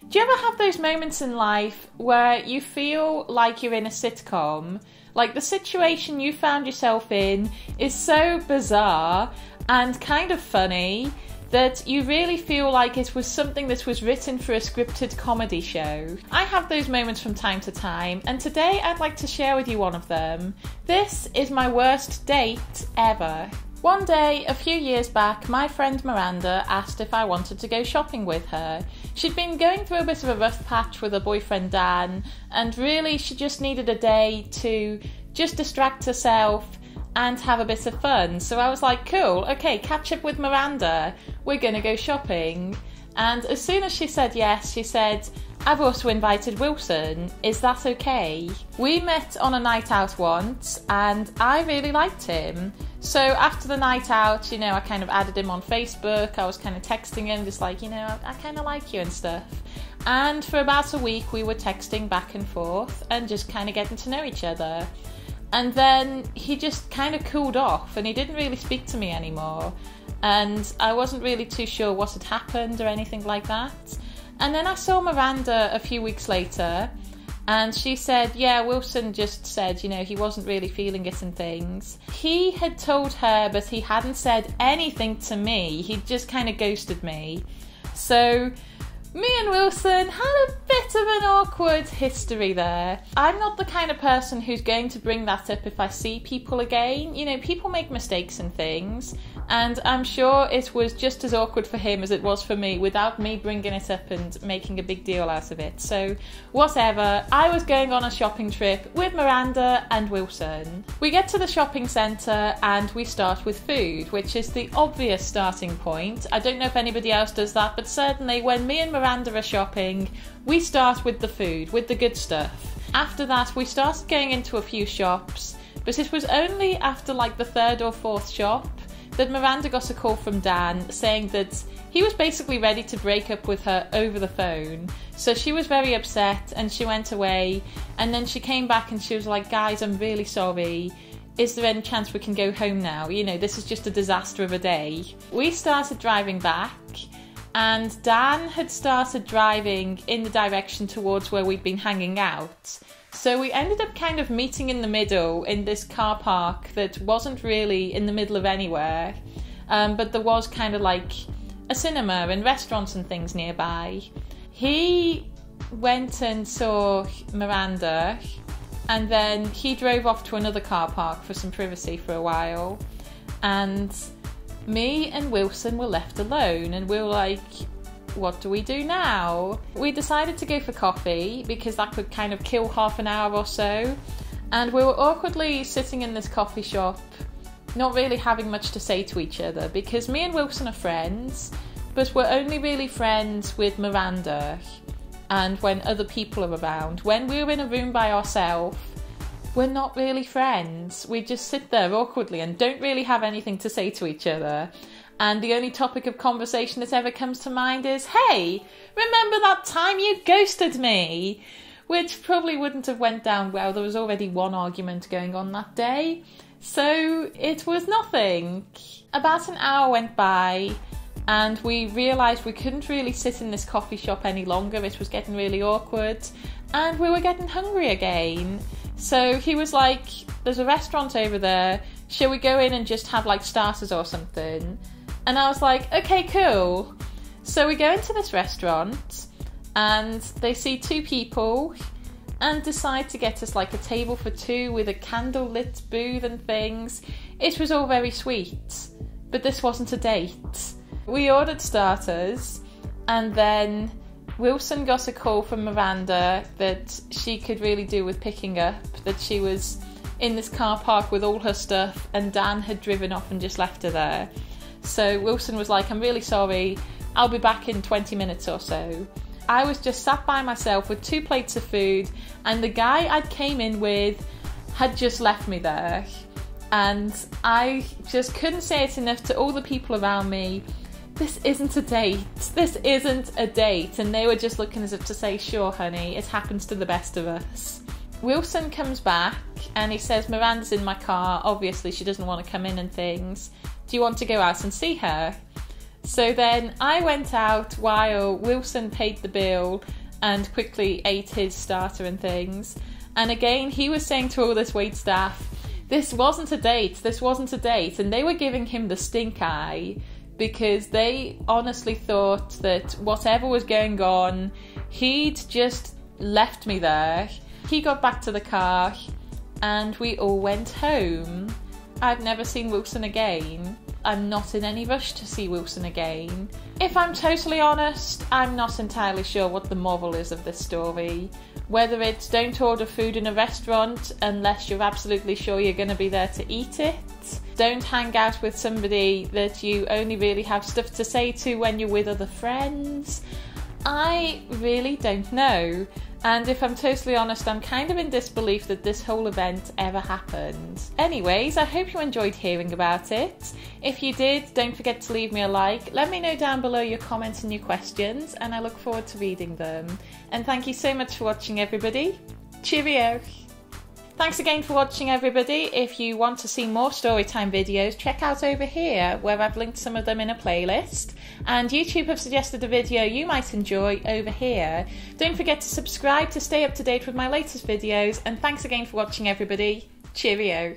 Do you ever have those moments in life where you feel like you're in a sitcom? Like the situation you found yourself in is so bizarre and kind of funny that you really feel like it was something that was written for a scripted comedy show. I have those moments from time to time, and today I'd like to share with you one of them. This is my worst date ever. One day, a few years back, my friend Miranda asked if I wanted to go shopping with her. She'd been going through a bit of a rough patch with her boyfriend Dan, and really she just needed a day to just distract herself and have a bit of fun. So I was like, cool, okay, catch up with Miranda, we're gonna go shopping. And as soon as she said yes, she said, I've also invited Wilson, is that okay? We met on a night out once and I really liked him. So after the night out, you know, I kind of added him on Facebook, I was kind of texting him just like, you know, I kind of like you and stuff. And for about a week we were texting back and forth and just kind of getting to know each other. And then he just kind of cooled off and he didn't really speak to me anymore. And I wasn't really too sure what had happened or anything like that. And then I saw Miranda a few weeks later and she said, yeah, Wilson just said, you know, he wasn't really feeling it and things. He had told her, but he hadn't said anything to me. He just kind of ghosted me. So me and Wilson had a bit of an awkward history there. I'm not the kind of person who's going to bring that up if I see people again. You know, people make mistakes and things, and I'm sure it was just as awkward for him as it was for me without me bringing it up and making a big deal out of it. So whatever, I was going on a shopping trip with Miranda and Wilson. We get to the shopping centre and we start with food, which is the obvious starting point. I don't know if anybody else does that, but certainly when me and Miranda are shopping, we start with the food, with the good stuff. After that, we started going into a few shops, but it was only after like the third or fourth shop that Miranda got a call from Dan saying that he was basically ready to break up with her over the phone. So she was very upset and she went away, and then she came back and she was like, guys, I'm really sorry. Is there any chance we can go home now? You know, this is just a disaster of a day. We started driving back and Dan had started driving in the direction towards where we'd been hanging out. So we ended up kind of meeting in the middle in this car park that wasn't really in the middle of anywhere, but there was kind of like a cinema and restaurants and things nearby. He went and saw Miranda, and then he drove off to another car park for some privacy for a while, and me and Wilson were left alone, and we were like, what do we do now? We decided to go for coffee because that could kind of kill half an hour or so, and we were awkwardly sitting in this coffee shop, not really having much to say to each other because me and Wilson are friends, but we're only really friends with Miranda and when other people are around. When we're in a room by ourselves, we're not really friends. We just sit there awkwardly and don't really have anything to say to each other. And the only topic of conversation that ever comes to mind is, hey, remember that time you ghosted me? Which probably wouldn't have went down well. There was already one argument going on that day. So it was nothing. About an hour went by and we realised we couldn't really sit in this coffee shop any longer. It was getting really awkward and we were getting hungry again. So he was like, there's a restaurant over there. Shall we go in and just have like starters or something? And I was like, okay, cool. So we go into this restaurant and they see two people and decide to get us like a table for two with a candle-lit booth and things. It was all very sweet, but this wasn't a date. We ordered starters and then Wilson got a call from Miranda that she could really do with picking up, that she was in this car park with all her stuff and Dan had driven off and just left her there. So Wilson was like, I'm really sorry, I'll be back in 20 minutes or so. I was just sat by myself with 2 plates of food and the guy I came in with had just left me there. And I just couldn't say it enough to all the people around me, this isn't a date, this isn't a date. And they were just looking as if to say, sure honey, it happens to the best of us. Wilson comes back and he says, Miranda's in my car, obviously she doesn't want to come in and things. Do you want to go out and see her? So then I went out while Wilson paid the bill and quickly ate his starter and things. And again, he was saying to all this wait staff, this wasn't a date, this wasn't a date. And they were giving him the stink eye because they honestly thought that whatever was going on, he'd just left me there. He got back to the car and we all went home. I've never seen Wilson again. I'm not in any rush to see Wilson again. If I'm totally honest, I'm not entirely sure what the moral is of this story. Whether it's don't order food in a restaurant unless you're absolutely sure you're going to be there to eat it. Don't hang out with somebody that you only really have stuff to say to when you're with other friends. I really don't know. And if I'm totally honest, I'm kind of in disbelief that this whole event ever happened. Anyways, I hope you enjoyed hearing about it. If you did, don't forget to leave me a like. Let me know down below your comments and your questions, and I look forward to reading them. And thank you so much for watching, everybody. Cheerio! Thanks again for watching, everybody. If you want to see more Storytime videos, check out over here where I've linked some of them in a playlist. And YouTube have suggested a video you might enjoy over here. Don't forget to subscribe to stay up to date with my latest videos. And thanks again for watching, everybody. Cheerio!